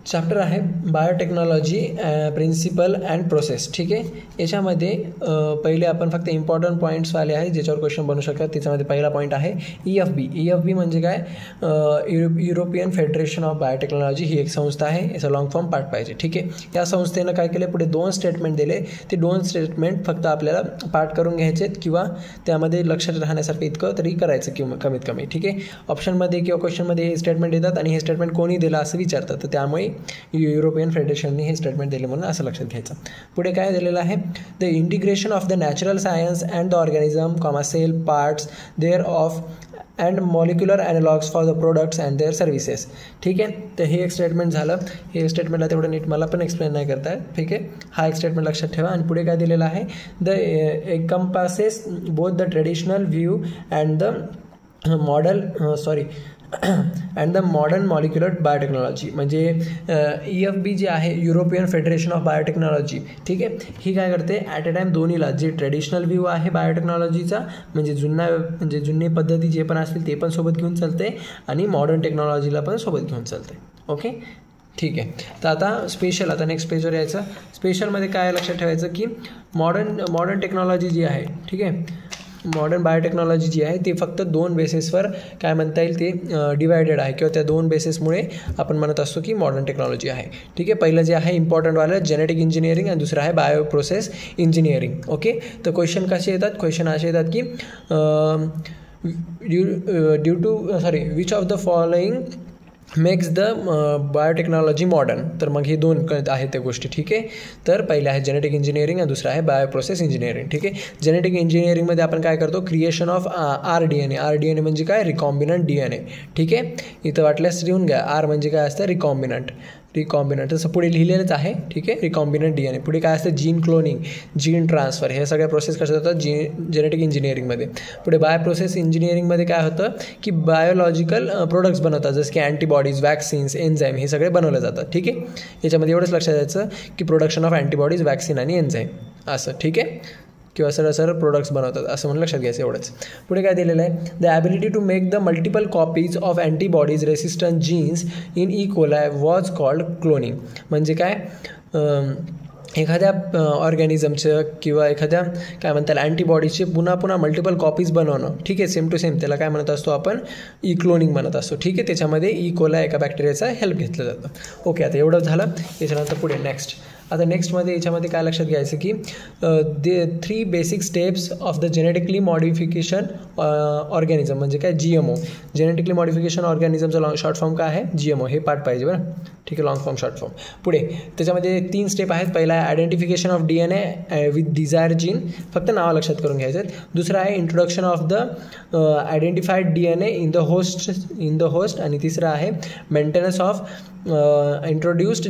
Chapter आहे biotechnology principal and process. ठीक आहे, याच्यामध्ये पहिले आपण फक्त इम्पॉर्टंट पॉईंट्सवाले आहे ज्याच्यावर क्वेश्चन बनू शकतात. त्याच्यामध्ये पहिला पॉईंट आहे EFB म्हणजे काय, युरोपियन फेडरेशन ऑफ बायोटेक्नॉलॉजी ही एक संस्था आहे. याचा लॉंग फॉर्म पार्ट पाहिजे. ठीक आहे, या संस्थेनं काय केले, पुढे 2 स्टेटमेंट दिले. ते 2 स्टेटमेंट फक्त आपल्याला पार्ट करून घ्यायचे किंवा त्यामध्ये लक्षात राहण्यासारखं इतकं तरी करायचं किंवा कमीत कमी. ठीक आहे, ऑप्शनमध्ये किंवा क्वेश्चनमध्ये हे स्टेटमेंट येतात आणि हे स्टेटमेंट कोणी दिलं असं विचारतात, तर त्यामुळे युरोपियन फेडरेशनने हे स्टेटमेंट दिले म्हणून असं लक्षात घ्यायचं. पुढे काय दिलेलं आहे, the integration of the natural science and the organism cell parts there of and molecular analogues for the products and their services. ठीक आहे, तर हे एक स्टेटमेंट झालं. हे स्टेटमेंटला तेवढं नीट मला पण एक्सप्लेन नाही करता येत. ठीक आहे, हा एक स्टेटमेंट लक्षात ठेवा. आणि पुढे काय दिलेलं आहे, the encompasses both the traditional view and the modern molecular biotechnology. म्हणजे EFB जी आहे, युरोपियन फेडरेशन ऑफ बायोटेक्नॉलॉजी. ठीक आहे, ही काय करते, ॲट अ टाईम दोन्हीला, जे ट्रेडिशनल व्ह्यू आहे बायोटेक्नॉलॉजीचा म्हणजे जुनी पद्धती जे पण असतील ते पण सोबत घेऊन चालते आणि मॉडर्न टेक्नॉलॉजीला पण सोबत घेऊन चालते. ओके, ठीक आहे. तर आता स्पेशल, आता नेक्स्ट पेजवर यायचं. स्पेशलमध्ये काय लक्षात ठेवायचं की मॉडर्न टेक्नॉलॉजी जी आहे, ठीक आहे, मॉडर्न बायोटेक्नॉलॉजी जी आहे ती फक्त 2 बेसिसवर काय म्हणता येईल ते डिवायडेड आहे किंवा त्या 2 बेसिसमुळे आपण म्हणत असतो की मॉडर्न टेक्नॉलॉजी आहे. ठीक आहे, पहिलं जे आहे इम्पॉर्टंटवालं जेनेटिक इंजिनिअरिंग आणि दुसरं आहे बायो प्रोसेस इंजिनिअरिंग. ओके, तर क्वेश्चन कसे येतात, क्वेश्चन असे येतात की which of the following makes the biotechnology modern. तर मग हे 2 आहेत त्या गोष्टी. ठीक आहे, तर पहिले आहे जेनेटिक इंजिनिअरिंग आणि दुसरं आहे बायो प्रोसेस इंजिनिअरिंग. ठीक आहे, जेनेटिक इंजिनिअरिंगमध्ये आपण काय करतो, क्रिएशन ऑफ RDNA म्हणजे काय, रिकॉम्बिनंट DNA. ठीक आहे, इथं वाटल्यास लिहून घ्या, R म्हणजे काय असतं, रिकॉम्बिनंट. तसं पुढे लिहिलेलंच आहे. ठीक आहे, रिकॉम्बिनंट DNA. पुढे काय असतं, जीन क्लोनिंग, जीन ट्रान्सफर, हे सगळ्या प्रोसेस कशा होतात जेनेटिक इंजिनिअरिंगमध्ये. पुढे बायो प्रोसेस इंजिनिअरिंगमध्ये काय होतं की बायोलॉजिकल प्रोडक्ट्स बनवतात, जसं की अँटीबॉडीज, वॅक्सिन्स, एन्झाईम, हे सगळे बनवले जातात. ठीक आहे, याच्यामध्ये एवढंच लक्षात द्यायचं की प्रोडक्शन ऑफ अँटीबॉडीज, वॅक्सिन आणि एन्झाईम असं. ठीक आहे, किंवा सरळ प्रोडक्ट्स बनवतात असं म्हणून लक्षात घ्यायचं एवढंच. पुढे काय दिलेलं आहे, the ability to make the multiple copies of antibodies resistant genes in E. coli was called cloning. म्हणजे काय, एखाद्या ऑर्गॅनिझमचं किंवा एखाद्या काय म्हणतात अँटीबॉडीचे पुन्हा मल्टिपल कॉपीज बनवणं. ठीक आहे, सेम टू सेम त्याला काय म्हणत असतो आपण, क्लोनिंग म्हणत असतो. ठीक आहे, त्याच्यामध्ये E. coli एका बॅक्टेरियाचा हेल्प घेतलं जातं. ओके, आता एवढं झालं. याच्यानंतर पुढे नेक्स्ट. आता नेक्स्टमध्ये याच्यामध्ये काय लक्षात घ्यायचं की 3 basic steps of the genetically modification organism म्हणजे काय, GMO. जेनेटिकली मॉडिफिकेशन ऑर्गॅनिझमचा शॉर्ट फॉर्म काय आहे, GMO. हे पार्ट पाहिजे बरं. ठीक आहे, लॉंग फॉर्म शॉर्ट फॉर्म. पुढे त्याच्यामध्ये 3 स्टेप आहेत. पहिला आहे identification of DNA with desire gene, फक्त नावं लक्षात करून घ्यायचं आहेत. दुसरं आहे introduction of the identified DNA in the host आणि तिसरं आहे maintenance of introduced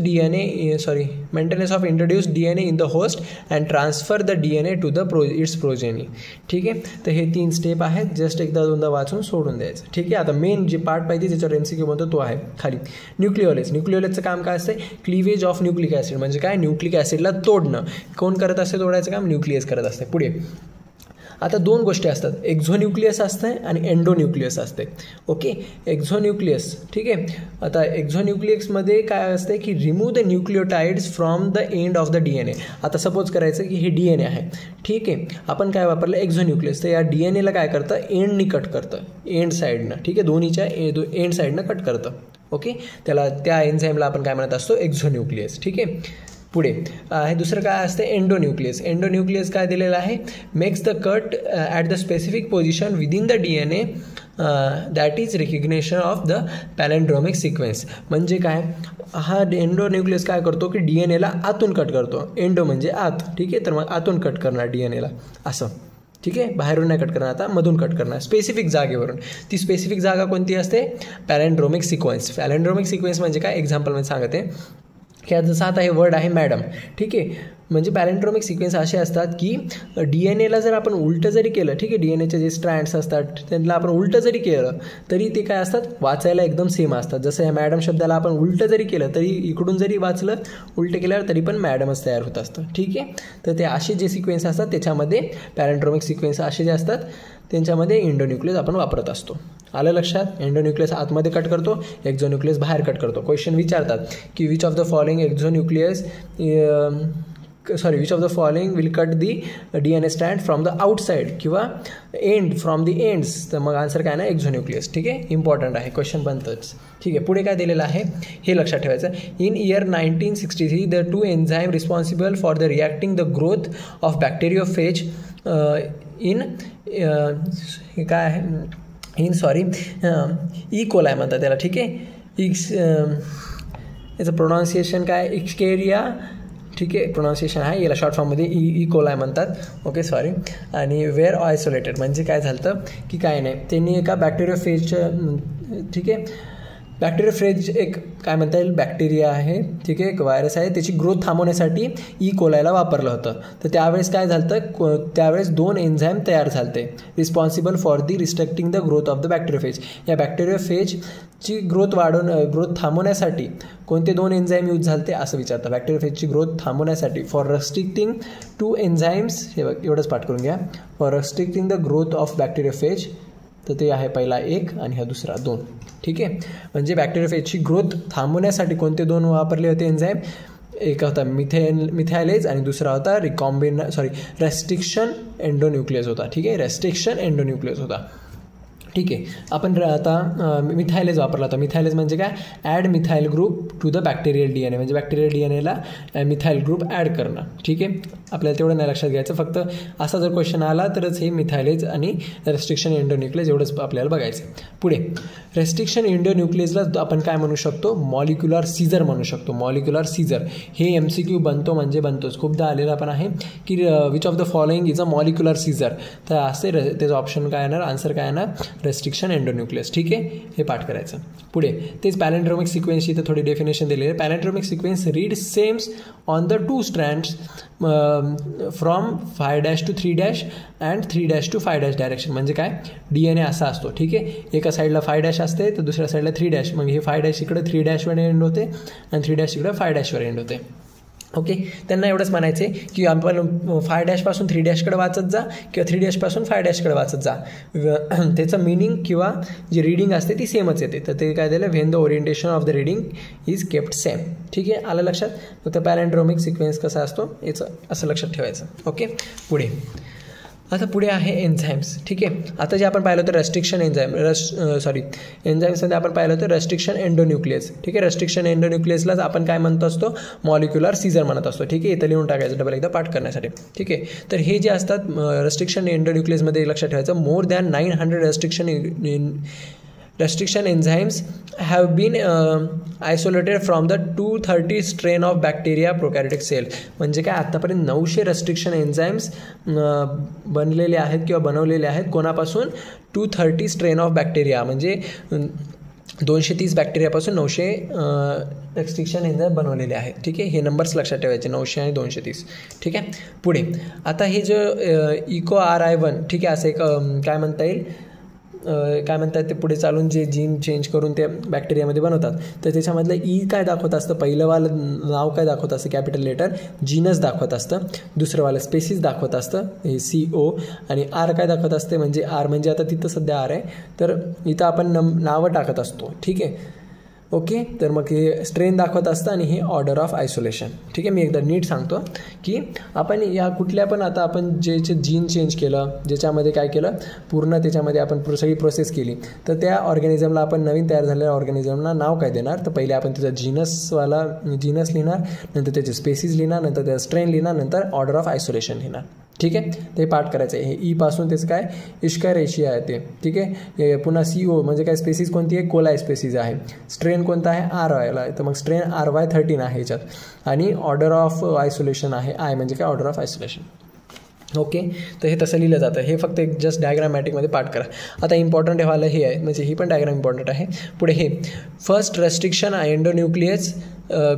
DNA in the host and transfer the DNA to the its progeny. ठीक आहे, तर हे 3 स्टेप आहेत. जस्ट एकदा दोनदा वाचून सोडून द्यायचं. ठीक आहे, आता मेन जे पार्ट पाहिजे त्याच्यावर MCQ बनतो तो आहे खाली न्यूक्लिओलेजचं काम काय असते, क्लिवेज ऑफ न्यूक्लिक ॲसिड म्हणजे काय, न्यूक्लिक ॲसिडला तोडणं. कोण करत असते तोडायचं काम, न्यूक्लियस करत असते. पुढे आता 2 गोष्टी असतात, एक्झोन्यूक्लियस असते आणि एंडोन्यूक्लियस असते. Okay, exonuclease. ठीक आहे, आता एक्झोन्यूक्लियसमध्ये काय असते की remove the nucleotides from the end of the DNA. आता सपोज करायचं की हे DNA आहे. ठीक आहे, आपण काय वापरलं, एक्झोन्यूक्लियस. तर या DNAला काय करतं, एंडनी कट करतं, एंड साईडनं. ठीक आहे, दोन्हीच्या एंड साईडनं कट करतं. ओके, त्या एन्झाईमला आपण काय म्हणत असतो, एक्झोन्यूक्लियस. ठीक आहे, पुढे हे दुसरं काय असते, एंडोन्यूक्लियस काय दिलेलं आहे, makes the cut at the specific position within the DNA that is recognition of the palindromic sequence. म्हणजे काय, हा एंडोन्यूक्लियस काय करतो की DNAला आतून कट करतो. एंडो म्हणजे आत. ठीक आहे, तर मग आतून कट करणार DNAला असं. ठीक आहे, बाहेरून नाही कट करणार, आता मधून कट करणार स्पेसिफिक जागेवरून. ती स्पेसिफिक जागा कोणती असते, पॅलेंड्रोमिक सिक्वेन्स. पॅलेंड्रोमिक सिक्वेन्स म्हणजे काय, एक्झाम्पलमध्ये सांगते की जसं आता हे वर्ड आहे मॅडम. ठीक आहे, म्हणजे पॅलेंड्रोमिक सिक्वेन्स असे असतात की DNAला जर आपण उलटं जरी केलं, ठीक आहे, DNAचे जे स्ट्रँड्स असतात त्यांना आपण उलटं जरी केलं तरी ते काय असतात, वाचायला एकदम सेम असतात. जसं या मॅडम शब्दाला आपण उलटं जरी केलं तरी इकडून जरी वाचलं उलटं केल्यावर तरी पण मॅडमच तयार होत असतं. ठीक आहे, तर ते असे जे सिक्वेन्स असतात त्याच्यामध्ये पॅलेंड्रोमिक सिक्वेन्स असे जे असतात त्यांच्यामध्ये एंडोन्यूक्लियस आपण वापरत असतो. आलं लक्षात? एंडोन्यूक्लियस आतमध्ये कट करतो, एक्झोन्यूक्लियस बाहेर कट करतो. क्वेश्चन विचारतात की which of the following which of the following will cut the DNA stand from the outside किंवा एंड फ्रॉम द एंड्स. तर मग आन्सर काय ना एक्झोन्यूक्लियस. ठीक आहे, इम्पॉर्टंट आहे, क्वेश्चन बनतंच. ठीक आहे, पुढे काय दिलेलं आहे हे लक्षात ठेवायचं. In year 1963 the 2 enzyme responsible for the reacting the growth of bacteriophage in काय आहे ई कोलाय म्हणतात त्याला. ठीक आहे, याचं प्रोनाऊन्सिएशन काय इक्स्केरिया. ठीक आहे, प्रोनाऊन्सिएशन आहे, याला शॉर्ट फॉर्ममध्ये ई कोलाय म्हणतात. Okay sorry. आणि वेअर आयसोलेटेड म्हणजे काय झालं की काय नाही, त्यांनी एका बॅक्टेरियोफेजचं, ठीक आहे, बॅक्टेरियोफेज एक काय म्हणता येईल बॅक्टेरिया आहे. ठीक आहे, एक व्हायरस आहे, त्याची ग्रोथ थांबवण्यासाठी ई कोलायला वापरलं होतं. तर त्यावेळेस काय झालं, त्यावेळेस 2 एन्झाईम तयार झालते responsible for the restricting the growth of the bacteriophage. या बॅक्टेरियोफेजची ग्रोथ थांबवण्यासाठी कोणते 2 एन्झाईम यूज झालते असं विचारतं. बॅक्टेरियोफेजची ग्रोथ थांबवण्यासाठी फॉर रेस्ट्रिक्टिंग 2 एन्झाईम्स, हे बघ एवढंच पाठ करून घ्या, for restricting the growth of bacteriophage. तर ते आहे पहिला 1 आणि हा दुसरा 2. ठीक आहे, म्हणजे बॅक्टेरियोफेजची ग्रोथ थांबवण्यासाठी कोणते 2 वापरले होते एन्झाईम, एक होता मिथायलेज आणि दुसरा होता रेस्ट्रिक्शन एंडोन्यूक्लियस होता. ठीक आहे, रेस्ट्रिक्शन एंडोन्यूक्लियस होता. ठीक आहे, आपण आता मिथायलेज वापरला होता. मिथायलेज म्हणजे काय, add methyl group to the bacterial DNA, म्हणजे बॅक्टेरियल DNAला मिथाईल ग्रुप ॲड करणं. ठीक आहे, आपल्याला तेवढं नाही लक्षात घ्यायचं, फक्त असा जर क्वेश्चन आला तरच हे मिथायलेज आणि रेस्ट्रिक्शन एंडोन्यूक्लियस एवढंच आपल्याला बघायचं. पुढे रेस्ट्रिक्शन एंडोन्यूक्लियसला आपण काय म्हणू शकतो, मॉलिक्युलर सीझर म्हणू शकतो. मॉलिक्युलर सीझर हे MCQ बनतो म्हणजे बनतोच, खूपदा आलेला पण आहे की which of the following is a molecular scissor. तर असे त्याचं ऑप्शन काय येणार, आन्सर काय येणार रेस्ट्रिक्शन एंडोन्यूक्लियस. ठीक आहे, हे पाठ करायचं. पुढे तेच पॅलेंड्रोमिक सिक्वेन्सची तर थोडी डेफिनेशन दिलेली आहे. पॅलेंड्रोमिक सिक्वेन्स रीड सेम्स on the 2 strands from 5' to 3' and 3' to 5' direction. म्हणजे काय, DNA असा असतो. ठीक आहे, एका साईडला 5' असते तर दुसऱ्या साईडला 3'. मग हे 5' इकडे 3' एंड होते आणि 3' इकडे 5' एंड होते. ओके, त्यांना एवढंच म्हणायचं आहे की आपण 5' पासून 3' वाचत जा किंवा 3' पासून 5' वाचत जा. त्याचं मिनिंग किंवा जी रीडिंग असते ती सेमच येते. तर ते काय दिलं, when the orientation of the reading is kept same. ठीक आहे, आलं लक्षात. फक्त पॅलेंड्रोमिक सिक्वेन्स कसा असतो याचं असं लक्षात ठेवायचं. ओके, पुढे आता पुढे आहे एन्झाईम्स. ठीक आहे, आता जे आपण पाहिलं होतं रेस्ट्रिक्शन एन्झाईम्समध्ये आपण पाहिलं होतं रेस्ट्रिक्शन एंडोन्यूक्लियस. ठीक आहे, रेस्ट्रिक्शन एंडोन्यूक्लियसलाच आपण काय म्हणत असतो, मॉलिक्युलर सीझर म्हणत असतो. ठीक आहे, इथं लिहून टाकायचं डबल एकदा पाठ करण्यासाठी. ठीक आहे, तर हे जे असतात रेस्ट्रिक्शन एंडोन्यूक्लियसमध्ये लक्षात ठेवायचं, more than 900 restriction enzymes have been isolated from the 230 strain of bacteria prokaryotic cell. म्हणजे काय, आतापर्यंत 900 रेस्ट्रिक्शन एन्झाईम्स बनलेले आहेत किंवा बनवलेले आहेत. कोणापासून, 230 स्ट्रेन ऑफ बॅक्टेरिया, म्हणजे 230 बॅक्टेरियापासून 900 रेस्ट्रिक्शन एन्झाईम बनवलेले आहेत. ठीक आहे, हे नंबर्स लक्षात ठेवायचे, 900 आणि 230. ठीक आहे, पुढे आता हे जो EcoRI1, ठीक आहे, असं एक काय म्हणता येईल, काय म्हणतात ते पुढे चालून जे जीन चेंज करून ते बॅक्टेरियामध्ये बनवतात. तर त्याच्यामधलं ई काय दाखवत असतं, पहिलंवालं नाव काय दाखवत असतं, कॅपिटल लेटर जीनस दाखवत असतं. दुसरंवालं स्पेसिस दाखवत असतं, हे CO. आणि आर काय दाखवत असते, म्हणजे आर म्हणजे आता तिथं सध्या आर आहे तर इथं आपण नावं टाकत असतो. ठीक आहे, ओके, तर मग हे स्ट्रेन दाखवत असतं आणि हे ऑर्डर ऑफ आयसोलेशन. ठीक आहे, मी एकदा नीट सांगतो की आपण या कुठल्या पण आता आपण जे जीन चेंज केलं, ज्याच्यामध्ये काय केलं, पूर्ण त्याच्यामध्ये आपण सगळी प्रोसेस केली, तर त्या ऑर्गॅनिझमला आपण नवीन तयार झालेल्या ऑर्गॅनिझमला नाव काय देणार, तर पहिले आपण त्याचा जीनस लिहिणार, नंतर त्याचे स्पेसिस लिहिणार, नंतर त्याचा स्ट्रेन लिहिणार, नंतर ऑर्डर ऑफ आयसोलेशन लिहिणार. ठीक आहे, ते पाठ करायचं आहे. हे ईपासून त्याचं काय इश्कारेशिया आहे ते. ठीक आहे, पुन्हा CO म्हणजे काय, स्पेसिस कोणती आहे, कोलाय स्पेसिस आहे. स्ट्रेन कोणता आहे, RY आहे, तर मग स्ट्रेन RY13 आहे ह्याच्यात. आणि ऑर्डर ऑफ आयसोलेशन आहे I, म्हणजे काय ऑर्डर ऑफ आयसोलेशन. ओके, तर हे तसं लिहिलं जातं. हे फक्त एक जस्ट डायग्रामॅटिकमध्ये पाठ करा. आता इम्पॉर्टंट व्हायला हे आहे, म्हणजे ही पण डायग्राम इम्पॉर्टंट आहे. पुढे हे फर्स्ट रेस्ट्रिक्शन एंडोन्यूक्लियस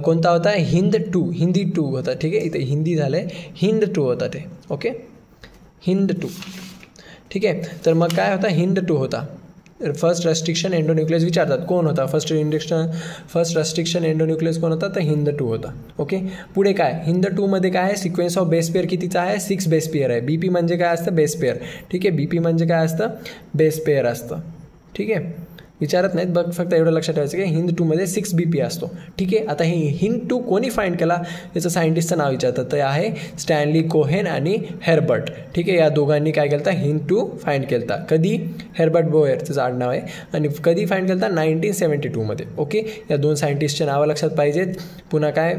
कोणता होता, हिंदी 2 होता. ठीक आहे, इथे हिंदी झालं आहे, हिंद 2 होता ते. ओके, हिंद 2. ठीक आहे, तर मग काय होता, हिंद 2 होता. फर्स्ट रेस्ट्रिक्शन एंडोन्यूक्लियस विचारतात कोण होता. फर्स्ट रेस्ट्रिक्शन एंडोन्यूक्लियस कोण होता तर हिंद 2 होता. ओके. पुढे काय हिंद 2 मध्ये काय आहे, सिक्वेन्स ऑफ बेस पेअर कितीचा आहे, 6 बेस पेअर आहे. बीपी म्हणजे काय असतं, बेस पेअर. ठीक आहे, बीपी म्हणजे काय असतं, बेस पेअर असतं. ठीक आहे, विचारत नाहीत बघ, फक्त एवढं लक्षात ठेवायचं की हिंद 2 मध्ये 6 BP असतो. ठीक आहे. आता हे हिंद 2 कोणी फाइंड केला याचं सायंटिस्टचं नाव विचारतात, ते आहे स्टॅनली कोहेन आणि हेर्बर्ट. ठीक आहे, या दोघांनी काय केलं तर हिंद 2 फाइंड केला. कधी, हेर्बर्ट बोयर त्याचं आडनाव आहे, आणि कधी फाइंड केला 1972 मध्ये. ओके, या दोन सायंटिस्टचे नावं लक्षात पाहिजेत. पुन्हा काय,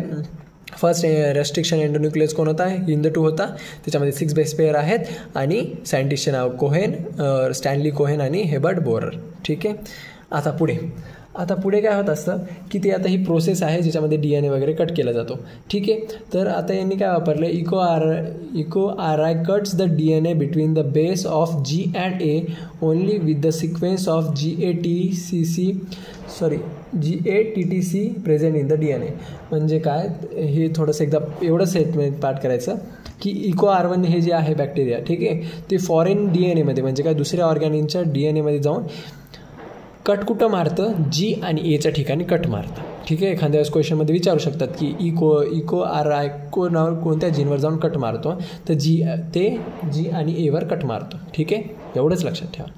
फर्स्ट रेस्ट्रिक्शन एंडोन्यूक्लियस कोण होता, हिंद 2 होता, त्याच्यामध्ये 6 बेस पेअर आहेत, आणि सायंटिस्टचे नाव कोहेन, स्टॅनली कोहेन आणि हेर्बर्ट बोयर. ठीक आहे. आता पुढे काय होत असतं की ते आता ही प्रोसेस आहे ज्याच्यामध्ये DNA वगैरे कट केला जातो. ठीक आहे. तर आता यांनी काय वापरलं, Eco R I cuts the DNA between the base of G and A only with the sequence of GATTC present in the DNA. म्हणजे काय, हे थोडंसं एकदा एवढं स्टेटमेंट पाठ करायचं की इको R1 हे जे आहे बॅक्टेरिया, ठीक आहे, ते फॉरेन DNA मध्ये म्हणजे काय दुसऱ्या ऑर्गॅनिकच्या DNA मध्ये जाऊन कट कुठं मारतं, G आणि Aच्या ठिकाणी कट मारतं. ठीक आहे. एखाद्या वेळेस क्वेश्चनमध्ये विचारू शकतात की इको आर आय कोणत्या जीनवर जाऊन कट मारतो, तर G आणि Aवर कट मारतो. ठीक आहे, एवढंच लक्षात ठेवा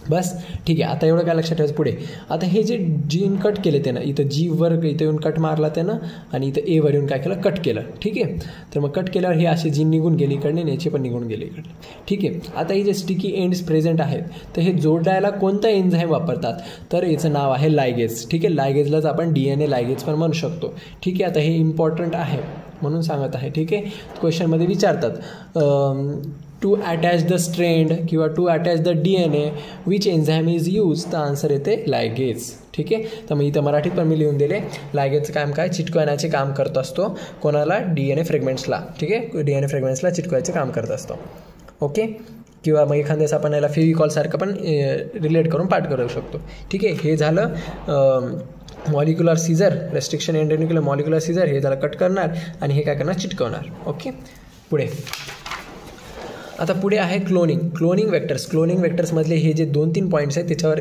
बस. ठीक आहे. आता एवढं काय लक्षात ठेवायचं. पुढे आता हे जे जीन कट केले त्यानं, इथं Gवर इथं येऊन कट मारला त्यानं, आणि इथं Aवर येऊन काय केलं, कट केलं. ठीक आहे. तर मग कट केल्यावर हे असे जीन निघून गेले इकडे, याचे पण निघून गेले इकडे. ठीक आहे. आता हे जे स्टिकी एंड्स प्रेझेंट आहेत, तर हे जोडायला कोणता एन्झाईम वापरतात, तर याचं नाव आहे लायगेज. ठीक आहे, लायगेजलाच आपण DNA लायगेज पण म्हणू शकतो. ठीक आहे. आता हे इम्पॉर्टंट आहे म्हणून सांगत आहे. ठीक आहे, क्वेश्चनमध्ये विचारतात टू अटॅच द स्ट्रेंड किंवा to attach the DNA which enzyme is use, तर आन्सर येते लायगेज. ठीक आहे. तर मग इथं मराठीत पण मी लिहून दिले. लायगेजचं काम काय, चिटकवण्याचे काम करत असतो कोणाला, DNA फ्रेगमेंट्सला. ठीक आहे, DNA फ्रेगमेंट्सला चिटकवायचे काम करत असतो. ओके. किंवा मग एखाद्यास आपण याला फेविकॉलसारखं पण रिलेट करून पाठ करू शकतो. ठीक आहे. हे झालं molecular scissor, restriction endonuclear molecular scissor, हे झालं कट करणार, आणि हे काय करणार, चिटकवणार. ओके. पुढे आता पुढे आहे क्लोनिंग वेक्टर्समधले हे जे 2-3 पॉईंट्स आहेत त्याच्यावर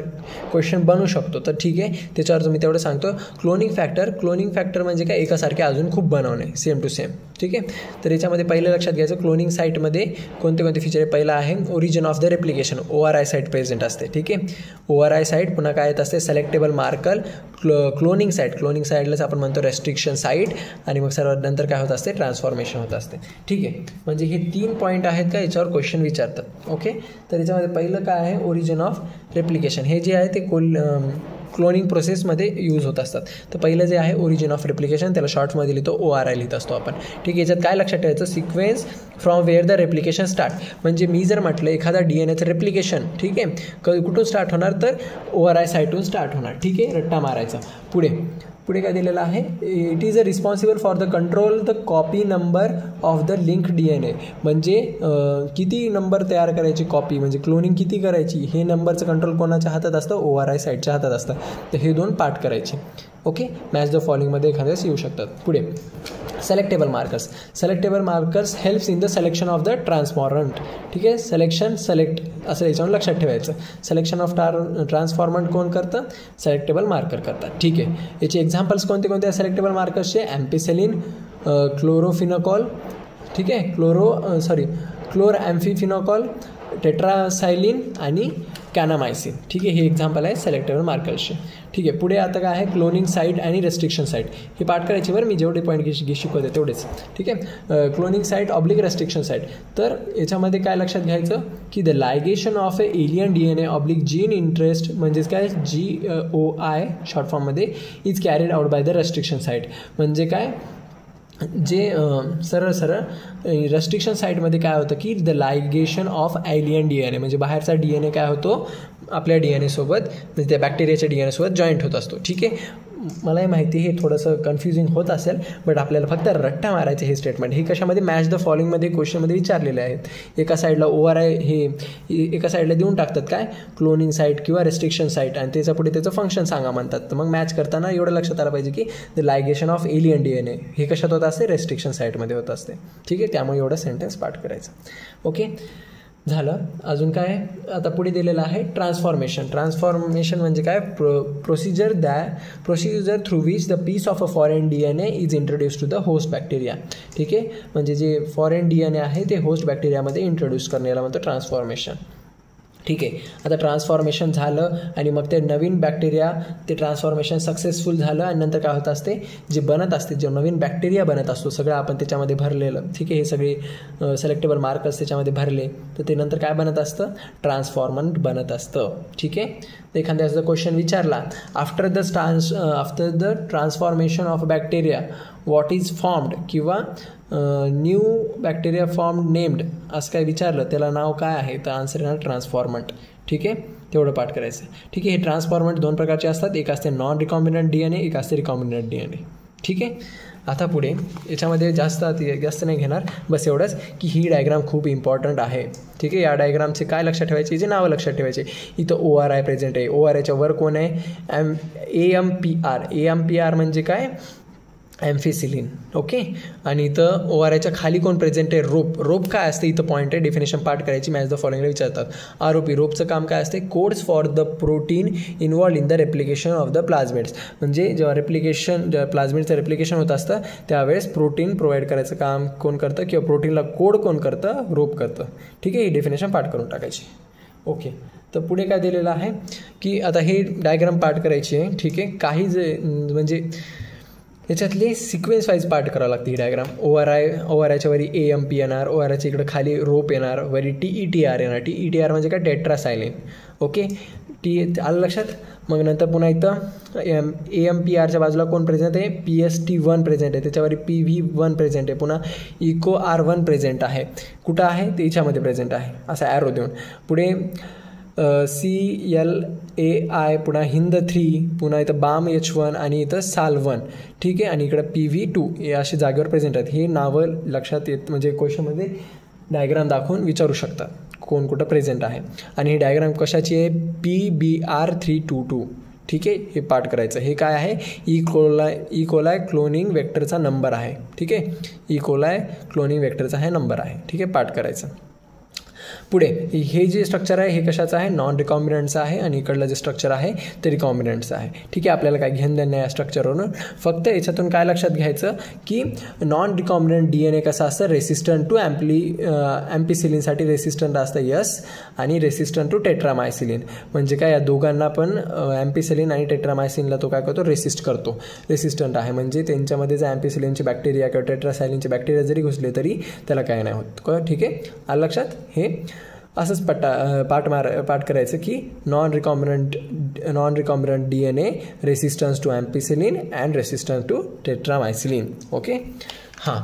क्वेश्चन बनवू शकतो. तर ठीक आहे, त्याच्यावर मी तेवढं सांगतो. क्लोनिंग फॅक्टर म्हणजे काय, एकासारखे अजून खूप बनवणे, सेम टू सेम. ठीक आहे. तर याच्यामध्ये पहिलं लक्षात घ्यायचं, क्लोनिंग साईटमध्ये कोणते फीचर आहे. पहिला आहे origin of the replication, ORI site present असते. ठीक आहे, ORI साईट. पुन्हा काय येत असते, सिलेक्टेबल मार्कर. क्लोनिंग साईटलाच आपण म्हणतो रेस्ट्रिक्शन साईट, आणि मग सर्वात नंतर काय होत असते, ट्रान्सफॉर्मेशन होत असते. ठीक आहे, म्हणजे हे 3 पॉईंट आहेत का, याच्यावर क्वेश्चन विचारतात. ओके. तर याच्यामध्ये पहिलं काय आहे, ओरिजिन ऑफ रेप्लिकेशन. हे जे आहे ते क्लोनिंग प्रोसेसमध्ये यूज होत असतात. तर पहिलं जे आहे ओरिजिन ऑफ रेप्लिकेशन, त्याला शॉर्ट्समध्ये लिहितो ORI लिहित असतो आपण. ठीक आहे. याच्यात काय लक्षात ठेवायचं, sequence from where the replication start. म्हणजे मी जर म्हटलं एखादा DNAचं रेप्लिकेशन, ठीक आहे, कुठून स्टार्ट होणार, तर ORI साईटून स्टार्ट होणार. ठीक आहे, रट्टा मारायचा. पुढे काय दिलेलं आहे, it is a responsible for the control the copy number of the link DNA. म्हणजे किती नंबर तयार करायची कॉपी, म्हणजे क्लोनिंग किती करायची, हे नंबरचं कंट्रोल कोणाच्या हातात असतं, ORI साईटच्या हातात असतं. तर हे 2 पार्ट करायचे. ओके. मॅच द फॉलोइंगमध्ये एखाद्यास येऊ शकतात. पुढे selectable markers helps in the selection of the transformant. ठीक आहे, सेलेक्ट असं याच्यावर लक्षात ठेवायचं. सिलेक्शन ऑफ ट्रान्सफॉर्मंट कोण करतं, सिलेक्टेबल मार्कर करतात. ठीक आहे. याचे एक्झाम्पल्स कोणते सिलेक्टेबल मार्कर्सचे, ॲम्पिसिलिन, क्लोरोफिनॉकॉल, ठीक आहे, क्लोरॲम्फिफिनॉकॉल, टेट्रासायलिन आणि कॅनामायसिन. ठीक आहे, हे एक्झाम्पल आहे सिलेक्टेबल मार्कर्सचे. ठीक आहे. पुढे आता काय आहे, क्लोनिंग साईट आणि रेस्ट्रिक्शन साईट. हे पाठ करायचे बरं, मी जेवढे पॉईंट शिकवते तेवढेच. ठीक आहे. Cloning site oblique restriction site. तर याच्यामध्ये काय लक्षात घ्यायचं की the ligation of a alien DNA oblique gene interest, म्हणजेच काय GOI शॉर्ट फॉर्ममध्ये, is carried out by the restriction site. म्हणजे काय, जे सरळ रेस्ट्रिक्शन साईटमध्ये काय होतं की the ligation of alien DNA, म्हणजे बाहेरचा DNA काय होतो, आपल्या DNA सोबत, म्हणजे त्या बॅक्टेरियाच्या DNA सोबत जॉईंट होत असतो. ठीक आहे. मलाही माहिती हे थोडंसं कन्फ्युजिंग होत असेल, बट आपल्याला फक्त रट्टा मारायचे हे स्टेटमेंट. हे कशामध्ये, मॅच द फॉलोइंगमध्ये क्वेश्चनमध्ये विचारलेले आहेत. एका साईडला ORI हे एका साईडला देऊन टाकतात काय, क्लोनिंग साईट किंवा रेस्ट्रिक्शन साईट, आणि त्याच्या पुढे त्याचं फंक्शन सांगा म्हणतात. तर मग मॅच करताना एवढं लक्षात आलं पाहिजे की the ligation of alien DNA हे कशात होत असते, रेस्ट्रिक्शन साईटमध्ये होत असते. ठीक आहे. त्यामुळे एवढं सेंटेन्स पाठ करायचं. ओके. झालं. अजून काय आता पुढे दिलेलं आहे ट्रान्सफॉर्मेशन. ट्रान्सफॉर्मेशन म्हणजे काय, procedure through which the piece of a foreign DNA is introduce to the host bacteria. ठीक आहे, म्हणजे जे फॉरेन DNA आहे ते होस्ट बॅक्टेरियामध्ये इंट्रोड्यूस करण्याला म्हणतो ट्रान्सफॉर्मेशन. ठीक आहे, आता ट्रान्सफॉर्मेशन झालं आणि मग ते नवीन बॅक्टेरिया, ते ट्रान्सफॉर्मेशन सक्सेसफुल झालं आणि नंतर काय होत असते, जे बनत असते, जे नवीन बॅक्टेरिया बनत असतो सगळं आपण त्याच्यामध्ये भरलेलं. ठीक आहे, हे सगळे सिलेक्टेबल मार्कर्स त्याच्यामध्ये भरले तर ते नंतर काय बनत असतं, ट्रान्सफॉर्मंट बनत असतं. ठीक आहे, तर एखाद्या क्वेश्चन विचारला, after the transformation of bacteria what is formed, किंवा न्यू बॅक्टेरिया फॉर्म्ड नेम्ड, असं काय विचारलं, त्याला नाव काय आहे, तर आन्सर येणार ट्रान्सफॉर्मंट. ठीक आहे, तेवढं पाठ करायचं. ठीक आहे, हे ट्रान्सफॉर्मंट दोन प्रकारचे असतात, एक असते नॉन रिकॉम्बिनंट DNA, एक असते रिकॉम्बिनंट DNA. ठीक आहे, आता पुढे याच्यामध्ये जास्त नाही घेणार, बस एवढंच की ही डायग्राम खूप इम्पॉर्टंट आहे. ठीक आहे, या डायग्रामचे काय लक्षात ठेवायचे, जे नावं लक्षात ठेवायचे. इथं ORI प्रेझेंट आहे, ORIच्या वर कोण आहे, AMPR म्हणजे काय, ॲम्फिसिलिन. ओके, आणि इथं ORIच्या खाली कोण प्रेझेंट आहे, रोप काय असते, इथं पॉईंट आहे, डेफिनेशन पार्ट करायची, मॅच द फॉलोइंगला विचारतात. ROP, रोपचं काम काय असते, codes for the protein involved in the replication of the plasmids. म्हणजे जेव्हा प्लाझमिडचं रेप्लिकेशन होत असतं त्यावेळेस प्रोटीन प्रोव्हाइड करायचं काम कोण करतं, किंवा प्रोटीनला कोड कोण करतं, रोप करतं. ठीक आहे, ही डेफिनेशन पार्ट करून टाकायची. ओके, तर पुढे काय दिलेलं आहे की आता हे डायग्राम पार्ट करायची आहे. ठीक आहे, काही म्हणजे याच्यातले सिक्वेन्स वाईज पार्ट करावं लागते ही डायग्राम. ORIच्या वरी AMP येणार, ORIच्या इकडे खाली रोप येणार, वरी TETR येणार. TETR म्हणजे काय, टेट्रासायलिन. ओके, आलं लक्षात. मग नंतर पुन्हा इथं AMPRच्या बाजूला कोण प्रेझेंट आहे, PST1 प्रेझेंट आहे, त्याच्यावरी PV1 प्रेझेंट आहे, पुन्हा EcoR1 प्रेझेंट आहे. कुठं आहे, ते याच्यामध्ये प्रेझेंट आहे, असा ॲरो देऊन. पुढे CLAI, पुन्हा HIND3, पुन्हा इथं BAM-H1 आणि इथं SAL1. ठीक आहे, आणि इकडं PV2 हे असे जागेवर प्रेझेंट आहेत. हे नावं लक्षात येत, म्हणजे क्वेश्चनमध्ये डायग्राम दाखवून विचारू शकतात कोण कुठं प्रेझेंट आहे. आणि ही डायग्राम कशाची आहे, PBR322. ठीक आहे, हे पाठ करायचं. हे काय आहे, इकोलाय क्लोनिंग वेक्टरचा नंबर आहे. ठीक आहे, इकोलाय क्लोनिंग वेक्टरचा हा नंबर आहे. ठीक आहे, पाठ करायचं. पुढे हे जे स्ट्रक्चर आहे हे कशाचं आहे, नॉन रिकॉम्बिनंटचं आहे, आणि इकडलं जे स्ट्रक्चर आहे ते रिकॉम्बिनंटचं आहे. ठीक आहे, आपल्याला काय घेणं देणं या स्ट्रक्चरवरून, फक्त याच्यातून काय लक्षात घ्यायचं की नॉन रिकॉम्बिनंट DNA कसं असतं, रेसिस्टंट टू ॲम्पिसिलिनसाठी रेसिस्टंट असतं यस, आणि रेसिस्टंट टू टेट्रामायसिलिन. म्हणजे काय, या दोघांना पण ॲम्पिसिलिन आणि टेट्रामायसिनला तो काय करतो, रेसिस्टंट आहे. म्हणजे त्यांच्यामध्ये जर ॲम्पिसिलिनचे बॅक्टेरिया किंवा टेट्रासायलिनचे बॅक्टेरिया जरी घुसले तरी त्याला काय नाही होत. ठीक आहे, आलं लक्षात. हे असंच पाठ करायचं की non recombinant DNA resistance to ampicillin and resistance to tetramycilin. Okay, हां,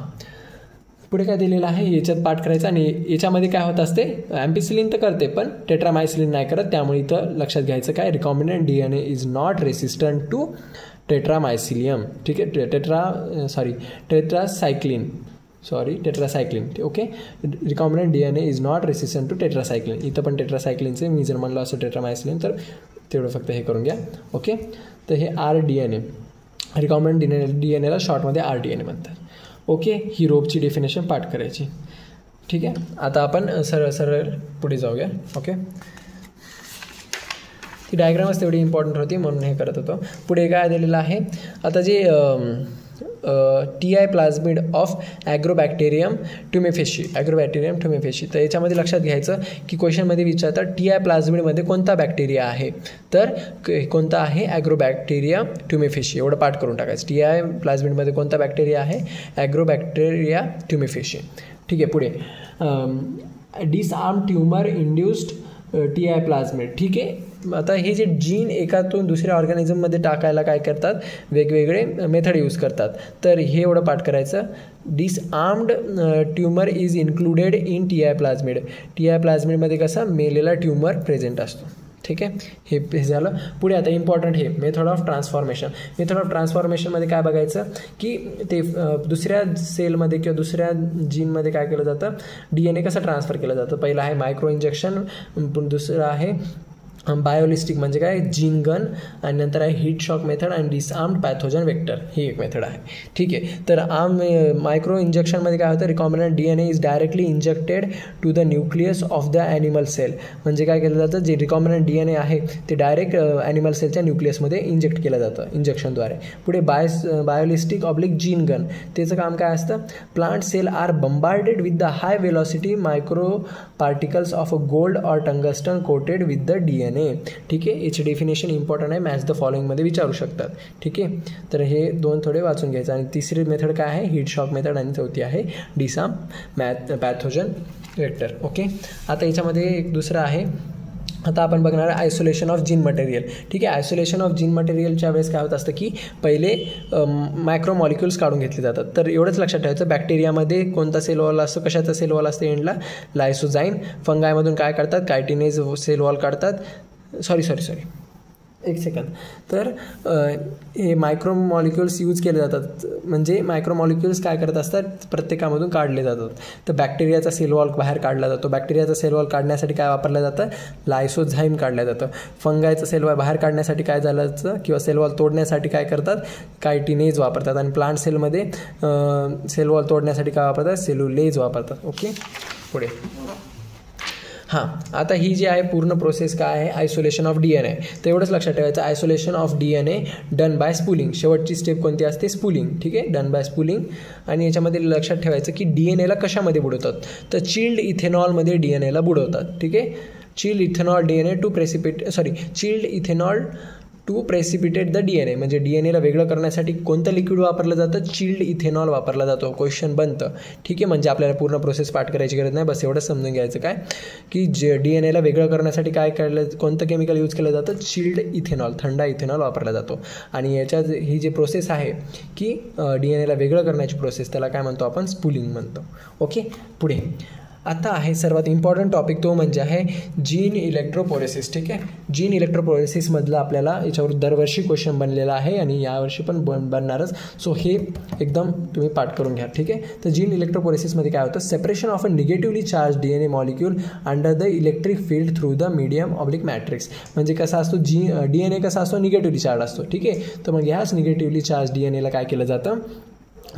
पुढे काय दिलेलं आहे याच्यात पाठ करायचं. आणि याच्यामध्ये काय होत असते, ॲम्पिसिलिन तर करते पण टेट्रामायसिलिन नाही करत, त्यामुळे इथं लक्षात घ्यायचं काय, recombinant DNA is not resistant to tetramycilium. ठीक आहे, tetracycline. Okay, recombinant DNA is not resistant to tetracycline. इथं पण टेट्रासायक्लिनचे मी जर म्हणलं असं टेट्रामायसिलिन तर तेवढं फक्त हे करून घ्या. ओके, तर हे RDNA, रिकॉम्बिनंट DNAला शॉर्टमध्ये RDNA म्हणतात. ओके, ही रोपची डेफिनेशन पाठ करायची. ठीक आहे, आता आपण सरळ पुढे जाऊया. ओके, ती डायग्रामच तेवढी इम्पॉर्टंट होती म्हणून हे करत होतो. पुढे काय दिलेलं आहे, आता जे TI प्लाझ्मिड ऑफ ॲग्रोबॅक्टेरियम ट्युमेफेशी, तर याच्यामध्ये लक्षात घ्यायचं की क्वेश्चनमध्ये विचारतात TI प्लाझ्मिडमध्ये कोणता बॅक्टेरिया आहे, तर कोणता आहे, ॲग्रोबॅक्टेरिया ट्युमेफेशी. एवढं पाठ करून टाकायचं. TI प्लाझ्मिडमध्ये कोणता बॅक्टेरिया आहे, ॲग्रोबॅक्टेरिया ट्युमेफेशी. ठीक आहे, पुढे डिसआर्म ट्यूमर इंड्युस्ड TI प्लाझ्मिड. ठीक आहे, आता हे जे जीन एकातून दुसऱ्या ऑर्गॅनिझममध्ये टाकायला काय करतात, वेगवेगळे मेथड यूज करतात. तर हे एवढं पाठ करायचं, disarmed tumour is included in TI plasmid. TI प्लाझ्मिडमध्ये कसा मेलेला ट्यूमर प्रेझेंट असतो. ठीक आहे, हे झालं. पुढे आता इम्पॉर्टंट हे मेथड ऑफ ट्रान्सफॉर्मेशनमध्ये काय बघायचं की ते दुसऱ्या सेलमध्ये किंवा दुसऱ्या जीनमध्ये काय केलं जातं, DNA कसं ट्रान्सफर केलं जातं. पहिलं आहे मायक्रो इंजेक्शन, दुसरं आहे बायोलिस्टिक म्हणजे काय, जीन गन, आणि नंतर आहे हीट शॉक मेथड आणि डिसआर्म्ड पॅथोजन वेक्टर, ही एक मेथड आहे. ठीक आहे. तर मायक्रो इंजेक्शनमध्ये काय होतं, recombinant DNA is directly injected to the nucleus of the animal cell. म्हणजे काय केलं जातं, जे रिकॉम्बिनंट DNA आहे ते डायरेक्ट ॲनिमल सेलच्या न्यूक्लियसमध्ये इंजेक्ट केलं जातं इंजेक्शनद्वारे. पुढे बायोलिस्टिक ऑब्लिक जीन गन, त्याचं काम काय असतं, plant cell are bombarded with the high velocity micro particles of a gold or tungsten coated with the DNA. ठीक आहे. याची डेफिनेशन इम्पॉर्टंट आहे, मॅच द फॉलोइंगमध्ये विचारू शकतात. ठीक आहे. तर हे दोन थोडे वाचून घ्यायचं. आणि तिसरी मेथड काय आहे, हीट शॉक मेथड, आणि चौथी आहे डिसआर्म पॅथोजन वेक्टर. ओके. आता याच्यामध्ये एक दुसरं आहे, आता आपण बघणार आहे आयसोलेशन ऑफ जीन मटेरियल. ठीक आहे. आयसोलेशन ऑफ जीन मटेरियलच्या वेळेस काय होत असतं की पहिले मायक्रो मॉलिक्युल्स काढून घेतले जातात. तर एवढंच लक्षात ठेवायचं, बॅक्टेरियामध्ये कोणता सेल वॉल असतो, कशाचा सेल वॉल असतो एंडला, लायसोझाईम. फंगायमधून काय काढतात, कायटिनेज सेल वॉल काढतात. सॉरी एक सेकंद. तर हे मायक्रो मॉलिक्युल्स यूज केले जातात, म्हणजे मायक्रो मॉलिक्युल्स काय करत असतात, प्रत्येकामधून काढले जातात. तर बॅक्टेरियाचा सेल वॉल बाहेर काढला जातो. बॅक्टेरियाचा सेल वॉल काढण्यासाठी काय वापरलं जातं, लायसोझाईम काढलं जातं. फंगायचा सेल वॉल बाहेर काढण्यासाठी काय झालं जातं, किंवा सेल वॉल तोडण्यासाठी काय करतात, कायटिनेज वापरतात. आणि प्लांट सेलमध्ये सेल वॉल तोडण्यासाठी काय वापरतात, सेल्युलेज वापरतात. ओके. पुढे हां, आता ही जी आहे पूर्ण प्रोसेस काय आहे, आयसोलेशन ऑफ DNA. तर एवढंच लक्षात ठेवायचं, isolation of DNA done by spooling. शेवटची स्टेप कोणती असते, स्पूलिंग. ठीक आहे, डन बाय स्पूलिंग. आणि याच्यामध्ये लक्षात ठेवायचं की DNAला कशामध्ये बुडवतात, तर चिल्ड इथेनॉलमध्ये DNAला बुडवतात. ठीक आहे. Chilled ethanol to precipitate the DNA, म्हणजे DNAला वेगळं करण्यासाठी कोणतं लिक्विड वापरलं जातं, चिल्ड इथेनॉल वापरला जातो. क्वेश्चन बनतं. ठीक आहे. म्हणजे आपल्याला पूर्ण प्रोसेस पाठ करायची गरज नाही, बस एवढंच समजून घ्यायचं काय की DNAला वेगळं करण्यासाठी काय कोणतं केमिकल यूज केलं जातं, चिल्ड इथेनॉल, थंडा इथेनॉल वापरला जातो. आणि याच्यात ही जी प्रोसेस आहे की DNAला वेगळं करण्याची प्रोसेस, त्याला काय म्हणतो आपण, स्पूलिंग म्हणतो. ओके. पुढे आता आहे सर्वात इम्पॉर्टंट टॉपिक, तो म्हणजे आहे जीन इलेक्ट्रोपोरेसिस. ठीक आहे. जीन इलेक्ट्रोपोरेसिसमधलं आपल्याला याच्यावर दरवर्षी क्वेश्चन बनलेला आहे आणि यावर्षी पण बनणारच. सो हे एकदम तुम्ही पाठ करून घ्या. ठीक आहे. तर जीन इलेक्ट्रोपोरेसिसमध्ये काय होतं, separation of a negatively charge DNA molecule under the electric field through the medium oblique matrix. म्हणजे कसा असतो, DNA कसा असतो, निगेटिव्हली चार्ज असतो. ठीक आहे. तर मग ह्याच निगेटिव्हली चार्ज DNAला काय केलं जातं,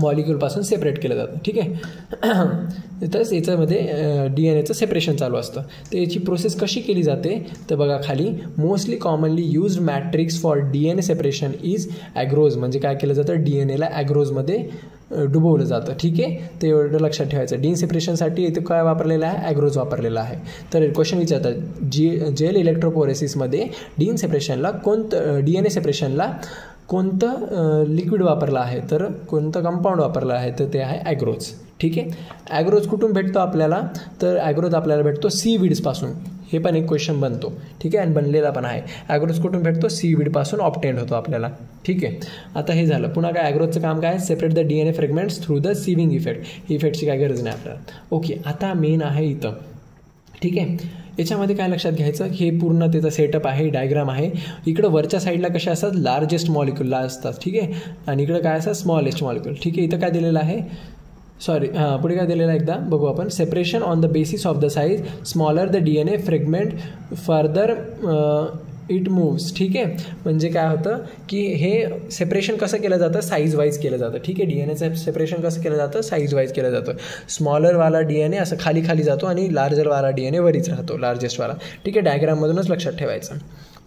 मॉलिक्यूलपासून सेपरेट केलं जातं. ठीक आहे. तर याच्यामध्ये DNAचं सेपरेशन चालू असतं. तर याची प्रोसेस कशी केली जाते, तर बघा खाली, mostly commonly use matrix for DNA separation is agarose. म्हणजे काय केलं जातं, DNAला ॲग्रोजमध्ये डुबवलं जातं. ठीक आहे. ते एवढं लक्षात ठेवायचं. डीन सेपरेशनसाठी इथे काय वापरलेलं आहे, ॲग्रोज वापरलेला आहे. तर क्वेश्चन विचारतात, जेल इलेक्ट्रोपोरेसिसमध्ये डीन सेपरेशनला DNA सेपरेशनला कोणतं लिक्विड वापरलं आहे, तर कोणतं कंपाऊंड वापरलं आहे, तर ते आहे ॲग्रोज. ठीक आहे. ॲग्रोज कुठून भेटतो आपल्याला, तर ॲग्रोज आपल्याला भेटतो सीवीड्सपासून. हे पण एक क्वेश्चन बनतो. ठीक आहे. आणि बनलेला पण आहे. ॲग्रोज कुठून भेटतो, सीवीडपासून ऑब्टेंड होतो आपल्याला. ठीक आहे. आता हे झालं. पुन्हा काय, ॲग्रोजचं काम काय, separate the DNA fragments through the sieving effect. इफेक्टची काय गरज नाही आपल्याला. ओके. आता मेन आहे इथं. ठीक आहे. याच्यामध्ये काय लक्षात घ्यायचं, हे पूर्ण त्याचा सेटअप आहे, डायग्राम आहे. इकडं वरच्या साईडला कशा असतात, लार्जेस्ट मॉलिक्युलला असतात. ठीक आहे. आणि इकडं काय असतात, स्मॉलेस्ट मॉलिक्युल. ठीक आहे. इथं काय दिलेलं आहे, पुढे काय दिलेलं आहे एकदा बघू आपण, separation on the basis of the size, smaller the DNA fragment further it moves. ठीक आहे. म्हणजे काय होतं की हे सेपरेशन कसं केलं जातं, साईज वाईज केलं जातं. ठीक आहे. DNAचं सेपरेशन कसं केलं जातं, साईज वाईज केलं जातं. स्मॉलरवाला DNA असं खाली खाली जातो आणि लार्जरवाला DNA वरीच राहतो, लार्जेस्टवाला. ठीक आहे. डायग्राममधूनच लक्षात ठेवायचं.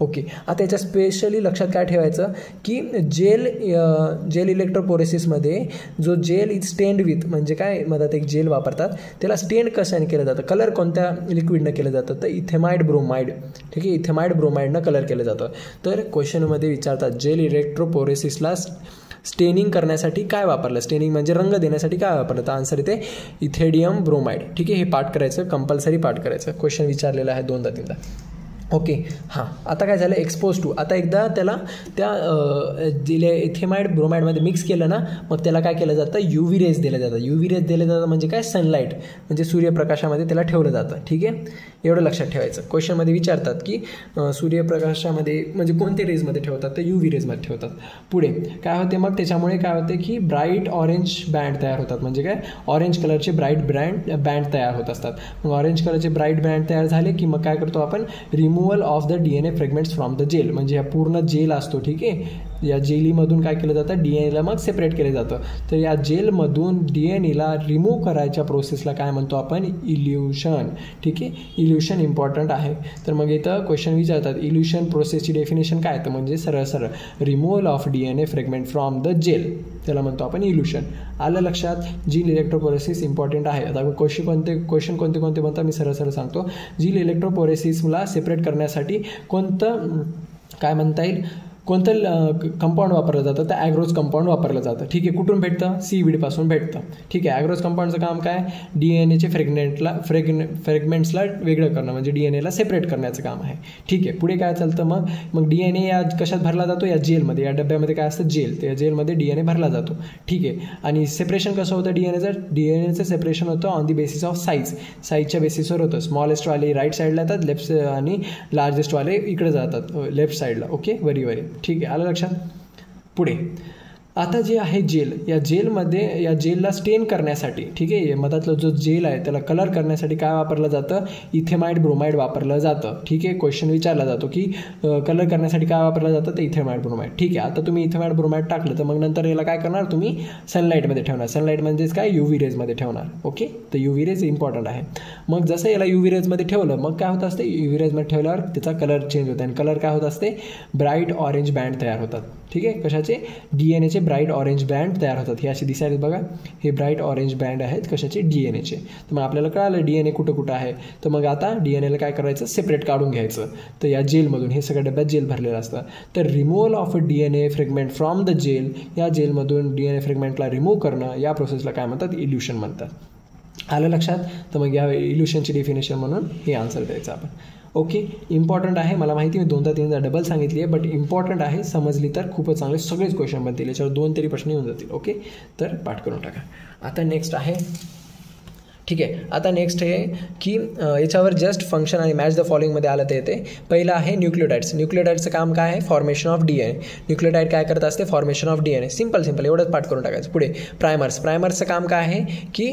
ओके. आता याच्या स्पेशली लक्षात काय ठेवायचं की जेल इलेक्ट्रोपोरेसिसमध्ये जो जेल इज स्टेन्ड विथ, म्हणजे काय मधात एक जेल वापरतात, त्याला स्टेन्ड कशाने केलं जातं, कलर कोणत्या लिक्विडनं केलं जातं, तर इथेमाइड ब्रोमाइड. ठीक आहे. इथेमाइड ब्रोमाइडनं कलर केलं जातं. तर क्वेश्चनमध्ये विचारतात, जेल इलेक्ट्रोपोरेसिसला स्टेनिंग करण्यासाठी काय वापरलं, स्टेनिंग म्हणजे रंग देण्यासाठी काय वापरलं, तर आन्सर इथे इथेडियम ब्रोमाइड. ठीक आहे. हे पाठ करायचं, कंपल्सरी पाठ करायचं. क्वेश्चन विचारलेलं आहे 2दा-3दा. ओके. हां. आता काय झालं, एक्सपोज टू. आता एकदा त्याला त्या इथेमाइड ब्रोमाइडमध्ये मिक्स केलं ना, मग त्याला काय केलं जातं, UV रेज दिले जातात. UV रेज दिले जातात म्हणजे काय, सनलाईट, म्हणजे सूर्यप्रकाशामध्ये त्याला ठेवलं जातं. ठीक आहे. एवढं लक्षात ठेवायचं. क्वेश्चनमध्ये विचारतात की सूर्यप्रकाशामध्ये म्हणजे कोणत्या रेजमध्ये ठेवतात, तर UV रेजमध्ये ठेवतात. पुढे काय होते, मग त्याच्यामुळे काय होते की ब्राईट ऑरेंज बँड तयार होतात. म्हणजे काय, ऑरेंज कलरचे ब्राईट बँड तयार होत असतात. मग ऑरेंज कलरचे ब्राईट बँड तयार झाले की मग काय करतो आपण, remove removal of the DNA fragments from the gel, म्हणजे हा पूर्ण जेल असतो, ठीक आहे, या जेलीमधून काय केलं जातं, DNAला मग सेपरेट केलं जातं. तर या जेलमधून DNAला रिमूव्ह करायच्या प्रोसेसला काय म्हणतो आपण, इल्युशन, ठीक आहे. इल्युशन इम्पॉर्टंट आहे. तर मग इथं क्वेश्चन विचारतात इल्युशन प्रोसेसची डेफिनेशन काय, तर म्हणजे सरळ सरळ removal of DNA fragment from the gel, त्याला म्हणतो आपण इल्युशन. आलं लक्षात. जीन इलेक्ट्रोपोरेसिस इम्पॉर्टंट आहे. आता क्वेश्चन कोणते म्हणतात मी सरळ सरळ सांगतो. जीन इलेक्ट्रोपोरेसिसला सेपरेट करण्यासाठी कोणतं काय म्हणता येईल, कोणतं कंपाऊंड वापरलं जातं, तर ॲग्रोज कंपाऊंड वापरलं जातं, ठीक आहे. कुठून भेटतं, सीवीडपासून भेटतं, ठीक आहे. ॲग्रोज कंपाऊंडचं काम काय, DNAचे फ्रॅगमेंट्सला वेगळं करणं, म्हणजे DNAला सेपरेट करण्याचं काम आहे, ठीक आहे. पुढे काय चालतं, मग DNA या कशात भरला जातो, या जेलमध्ये, या डब्यामध्ये काय असतं, जेल, त्या जेलमध्ये DNA भरला जातो, ठीक आहे. आणि सेपरेशन कसं होतं DNAचं सेपरेशन होतं ऑन दी बेसिस ऑफ साईजच्या बेसिसवर होतं. स्मॉलेस्टवाले राईट साईडला येतात, लेफ्ट आणि लार्जेस्टवाले इकडे जातात लेफ्ट साईडला, ओके, व्हेरी ठीक आहे. आलं लक्षात. पुढे आता जे आहे जेल, या जेलला स्टेन करण्यासाठी, ठीक आहे, मधातलं जो जेल आहे त्याला कलर करण्यासाठी काय वापरलं जातं, इथेमाइड ब्रोमाइड वापरलं जातं, ठीक आहे. क्वेश्चन विचारला जातो की कलर करण्यासाठी काय वापरलं जातं, तर इथेमाइड ब्रोमाइड, ठीक आहे. आता तुम्ही इथेमाइड ब्रोमाइड टाकलं तर मग नंतर याला काय करणार, तुम्ही सनलाईटमध्ये ठेवणार, सनलाईट म्हणजेच काय, UV रेजमध्ये ठेवणार, ओके. तर UV रेज इम्पॉर्टंट आहे. मग जसं याला UV रेजमध्ये ठेवलं, मग काय होत असते, UV रेजमध्ये ठेवल्यावर त्याचा कलर चेंज होतो, आणि कलर काय होत असते, ब्राईट ऑरेंज बँड तयार होतात, ठीक आहे. कशाचे, DNAचे ब्राईट ऑरेंज बँड तयार होतात. हे असे दिसायला बघा, हे ब्राईट ऑरेंज बँड आहेत, कशाचे, DNAचे. तर मग आपल्याला कळालं DNA कुठं आहे. तर मग आता DNAला काय करायचं, सेपरेट काढून घ्यायचं. तर या जेलमधून, हे सगळ्या डब्यात जेल भरलेलं असतं. तर removal of DNA fragment from the gel, या जेलमधून DNA फ्रॅगमेंटला रिमूव्ह करणं, या प्रोसेसला काय म्हणतात, इल्युशन म्हणतात. आलं लक्षात. तर मग या इल्युशनची डेफिनेशन म्हणून हे आन्सर द्यायचं आपण, ओके. इम्पॉर्टंट आहे, मला माहिती, मी 2-3 डबल सांगितली आहे, बट इम्पॉर्टंट आहे, समजली तर खूपच चांगले सगळेच क्वेश्चन बनतील, याच्यावर 2 तरी प्रश्न येऊन जातील, ओके. तर पाठ करून टाका. आता नेक्स्ट आहे, ठीक आहे. आता नेक्स्ट हे की याच्यावर जस्ट फंक्शन आणि मॅच द फॉलोइंगमध्ये आलं ते येते. पहिलं आहे न्यूक्लियोटाइड्सचं काम काय आहे, फॉर्मेशन ऑफ DNA. न्यूक्लियोटाइड काय करत असते, फॉर्मेशन ऑफ DNA. सिम्पल एवढंच पाठ करून टाकायचं. पुढे प्रायमर्सचं काम काय आहे की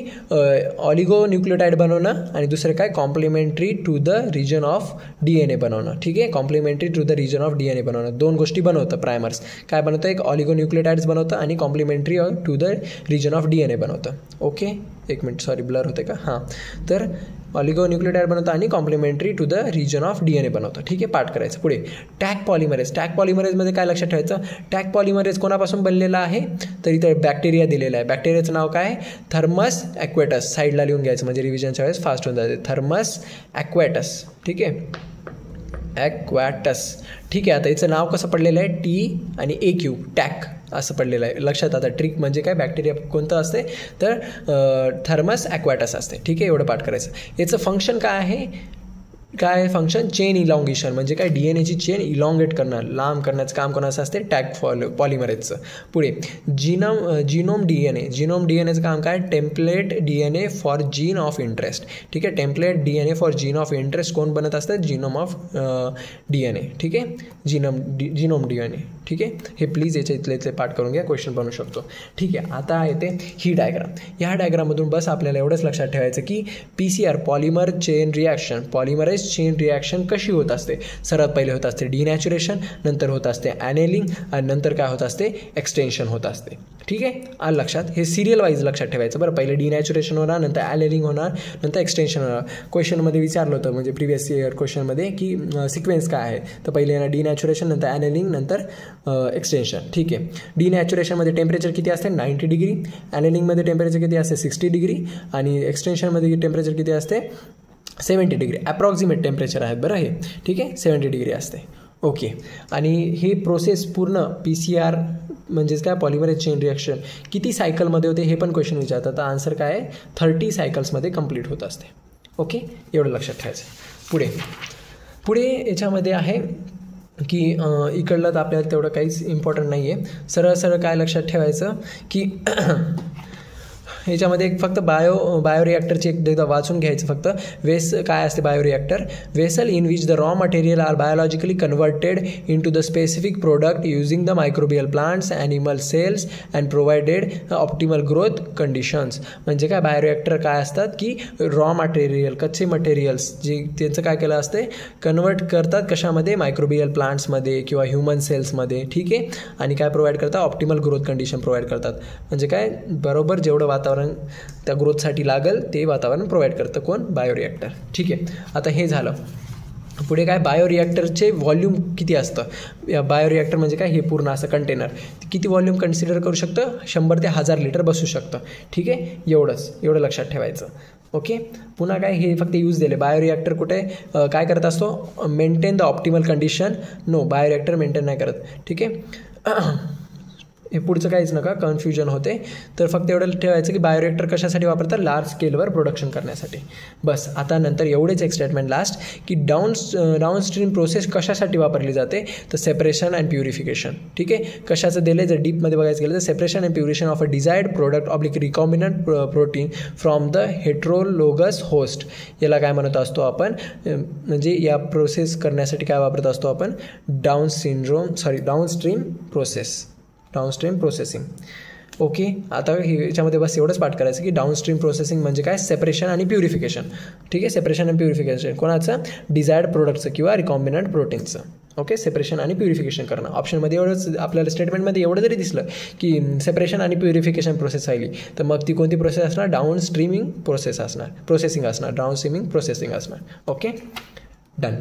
ऑलिगो न्यूक्लियोटाइड बनवणं, आणि दुसरं काय, complementary to the region of DNA बनवणं, ठीक आहे. Complementary to the region of DNA बनवणं, 2 गोष्टी बनवतं प्रायमर्स. काय बनवतं, एक ऑलिगो न्यूक्लियोटाइड्स बनवतं आणि complementary to the region of DNA बनवतं, ओके. एक मिनिट, सॉरी, ब्लर होते का, हां. तर ऑलिगो न्यूक्लियोटाइड बनवतं आणि complementary to the region of DNA बनवतं, ठीक आहे. पाठ करायचं. पुढे टॅग पॉलिमरेजमध्ये काय लक्षात ठेवायचं, टॅग पॉलिमरेज कोणापासून बनलेला आहे, तर इथं बॅक्टेरिया दिलेला आहे. बॅक्टेरियाचं नाव काय, थर्मस ॲक्वेटस, साईडला लिहून घ्यायचं म्हणजे रिव्हिजनच्या वेळेस फास्ट होऊन जाते. थर्मस ॲक्वेटस, ठीक आहे, ॲक्वॅटस, ठीक आहे. आता याचं नाव कसं पडलेलं आहे, T आणि AQ, टॅग असं पडलेलं आहे. लक्षात. आता ट्रिक म्हणजे काय, बॅक्टेरिया कोणतं असते, तर थर्मस ॲक्वॅटस असते, ठीक आहे. एवढं पाठ करायचं. याचं फंक्शन काय आहे, फंक्शन चेन इलॉंगेशन, म्हणजे काय, DNAची चेन इलॉंगेट करणं, लांब करण्याचं काम कोणाचं असते, टॅग पॉलिमरेजचं. पुढे जिनोम DNAचं काम काय, template DNA for gene of interest, ठीक आहे. Template DNA for gene of interest कोण बनत असतं, जिनोम ऑफ DNA, ठीक आहे. जिनोम DNA, ठीक आहे. हे प्लीज इथले पाठ करून घ्या, क्वेश्चन बनवू शकतो, ठीक आहे. आता येते ही डायग्राम. या डायग्राममधून बस आपल्याला एवढंच लक्षात ठेवायचं की PCR पॉलिमराइज चेन रिॲक्शन कशी होत असते. सर्वात पहिले होत असते डिनॅच्युरेशन, नंतर होत असते ॲनेलिंग, आणि नंतर काय होत असते, एक्सटेन्शन होत असते, ठीक आहे. आलं लक्षात. हे सिरियल वाईज लक्षात ठेवायचं बरं. पहिले डिनॅच्युरेशन होणार, नंतर ॲनेलिंग होणार, नंतर एक्सटेन्शन होणार. क्वेश्चनमध्ये विचारलं होतं, म्हणजे प्रिव्हियस इयर क्वेश्चनमध्ये, की सिक्वेन्स काय आहे, तर पहिले येणार डिनॅच्युरेशन, नंतर ॲनेलिंग, नंतर एक्सटेन्शन, ठीक आहे. डिनॅच्युरेशनमध्ये टेम्परेचर किती असते, 90 डिग्री. ॲनेलिंगमध्ये टेम्परेचर किती असते, 60 डिग्री. आणि एक्सटेन्शनमध्ये टेम्परेचर किती असते, 70 डिग्री. ॲप्रॉक्सिमेट टेम्परेचर आहेत बरं हे, ठीक आहे. 70 डिग्री असते, ओके. आणि हे प्रोसेस पूर्ण PCR म्हणजेच काय, पॉलिमरेज चेन रिॲक्शन किती सायकलमध्ये होते हे पण क्वेश्चन विचारतात. तर आन्सर काय आहे, 30 सायकल्समध्ये कंप्लीट होत असते, ओके. एवढं लक्षात ठेवायचं. पुढे याच्यामध्ये आहे की इकडलं तर आपल्याला तेवढं काहीच इम्पॉर्टंट नाही आहे. सरळ काय लक्षात ठेवायचं की ह्याच्यामध्ये फक्त बायोरिॲक्टरची एकदा वाचून घ्यायचं फक्त. काय असते bioreactor? Vessel in which the raw material are biologically converted into the specific product using the microbial plants animal cells and provided optimal growth conditions. म्हणजे काय, बायोरिॲक्टर काय असतात की रॉ मटेरियल, कच्चे मटेरियल्स जे त्यांचं काय केलं असते, कन्वर्ट करतात कशामध्ये, मायक्रोबियल प्लांट्समध्ये किंवा ह्युमन सेल्समध्ये. ठीक आहे. आणि काय प्रोव्हाइड करतात, ऑप्टिमल ग्रोथ कंडिशन प्रोव्हाइड करतात. म्हणजे काय, बरोबर जेवढं वातावरण त्या ग्रोथसाठी लागेल ते वातावरण प्रोव्हाइड करतं कोण, बायोरिॲक्टर. ठीक आहे. आता हे झालं. पुढे काय, बायोरिॲक्टरचे व्हॉल्यूम किती असतं. बायोरिॲक्टर म्हणजे काय, हे पूर्ण असं कंटेनर किती व्हॉल्यूम कन्सिडर करू शकतं, 100 ते 1000 लिटर बसू शकतं. ठीक आहे. एवढं लक्षात ठेवायचं. ओके. पुन्हा काय, हे फक्त यूज दिले. बायोरिॲक्टर कुठे काय करत असतो, maintain the optimal condition. No, bioreactor maintain नाही करत. ठीक आहे. हे पुढचं काहीच नका कन्फ्युजन होते. तर फक्त एवढं ठेवायचं की बायोरिॲक्टर कशासाठी वापरतात, लार्ज स्केलवर प्रोडक्शन करण्यासाठी. बस. आता नंतर एवढेच एक स्टेटमेंट लास्ट की डाऊनस्ट्रीम प्रोसेस कशासाठी वापरली जाते, तर सेपरेशन अँड प्युरिफिकेशन. ठीक आहे. कशाचं दिलं, जर डीपमध्ये बघायचं गेलं तर separation and purification of a desired product oblique recombinant protein from the heterologous host. याला काय म्हणत असतो आपण, म्हणजे या प्रोसेस करण्यासाठी काय वापरत असतो आपण, डाऊनस्ट्रीम प्रोसेसिंग. ओके. आता ह्याच्यामध्ये बस एवढंच पाठ करायचं की डाऊनस्ट्रीम प्रोसेसिंग म्हणजे काय, सेपरेशन आणि प्युरिफिकेशन. ठीक आहे. सेपरेशन आणि प्युरिफिकेशन कोणाचं, डिझायर्ड प्रोडक्टचं किंवा रिकॉम्बिनंट प्रोटीनचं. ओके. सेपरेशन आणि प्युरिफिकेशन करणं. ऑप्शनमध्ये एवढंच आपल्याला स्टेटमेंटमध्ये एवढं जरी दिसलं की सेपरेशन आणि प्युरिफिकेशन प्रोसेस राहिली, तर मग ती कोणती प्रोसेस असणार, प्रोसेसिंग असणार. डाऊनस्ट्रीमिंग प्रोसेसिंग असणार. ओके. डन.